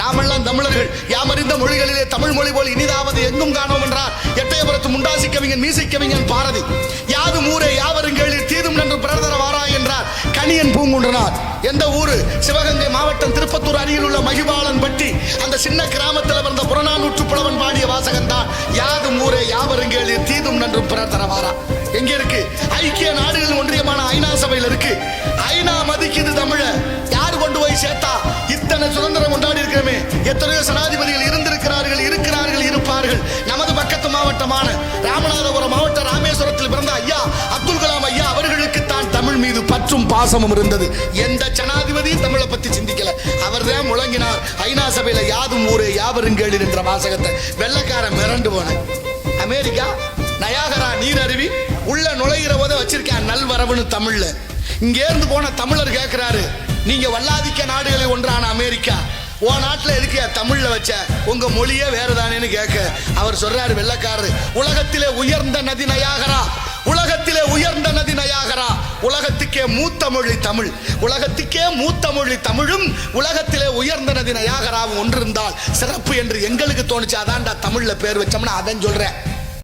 நாமெல்லாம் தமிழர்கள், யாமறிந்த மொழிகளிலே தமிழ் மொழி போல் இனிதாவது எங்கும் காணோம் என்றார் எட்டயபுரத்து முண்டாசி கவிஞன் மீசை கவிஞன் பாரதி. யாதும் ஊரே யாவருங்களில் தீதும் நன்று பிறர்தர வாராய் என்றார் கணியன் பூங்குன்றனார். எந்த ஊரு? சிவகங்கை மாவட்டம் திருப்பத்தூர் அருகில் உள்ள மகிபாலன் பட்டி. அந்த சின்ன கிராமத்தில் பிறந்த புறநானூற்று புலவன் பாடிய வாசகன் தான் யாதும் ஊரே யாவருங்களில் தீதும் நன்று பிறர்தர வாரா. எங்க இருக்கு? ஐக்கிய நாடுகள் ஒன்றியமான ஐநா சபையில் இருக்கு. ஐநா மதிக்குது தமிழ. யார் கொண்டு போய் சேர்த்தா? இத்தனை சுதந்திரம் கொண்டாடி இருக்கிறமே, எத்தனையோ சனாதிபதிகள் இருந்திருக்கிறார்கள், இருப்பார்கள். நமது பக்கத்து மாவட்டமான ராமநாதபுரம் மாவட்ட ராமேஸ்வரத்தில் பிறந்த ஐயா அப்துல் கலாம் ஐயா அவர்களுக்கு தான் தமிழ் மீது பற்றும் பாசமும் இருந்தது. எந்த ஜனாதிபதியும் தமிழை பத்தி சிந்திக்கல. அவர் தான் முழங்கினார் ஐநா சபையில யாதும் ஊரே யாவருங்கள் என்ற வாசகத்தை. வெள்ளக்காரன் மிரண்டு போன. அமெரிக்கா நயாகரா நீர் அருவி உள்ள நுழைகிற போத வச்சிருக்கேன் நல்வரவுன்னு தமிழ்ல. இங்க இருந்து போன தமிழர் கேட்கிறாரு, நீங்க வல்லாதிக்க நாடுகளில் ஒன்றான அமெரிக்கா, ஓ நாட்டில் இருக்க தமிழ்ல வச்ச உங்க மொழியே வேறுதானேன்னு கேட்க அவர் சொல்றாரு வெள்ளக்காரரு, உலகத்திலே உயர்ந்த நதி நயாகரா, உலகத்திலே உயர்ந்த நதி நயாகரா, உலகத்துக்கே மூத்த மொழி தமிழ், உலகத்துக்கே மூத்த மொழி தமிழும் உலகத்திலே உயர்ந்த நதி நயாகராவும் ஒன்றிருந்தால் சிறப்பு என்று எங்களுக்கு தோணுச்சு. அதான்டா தமிழ்ல பேர் வச்சோம்னா அதான் சொல்றேன்.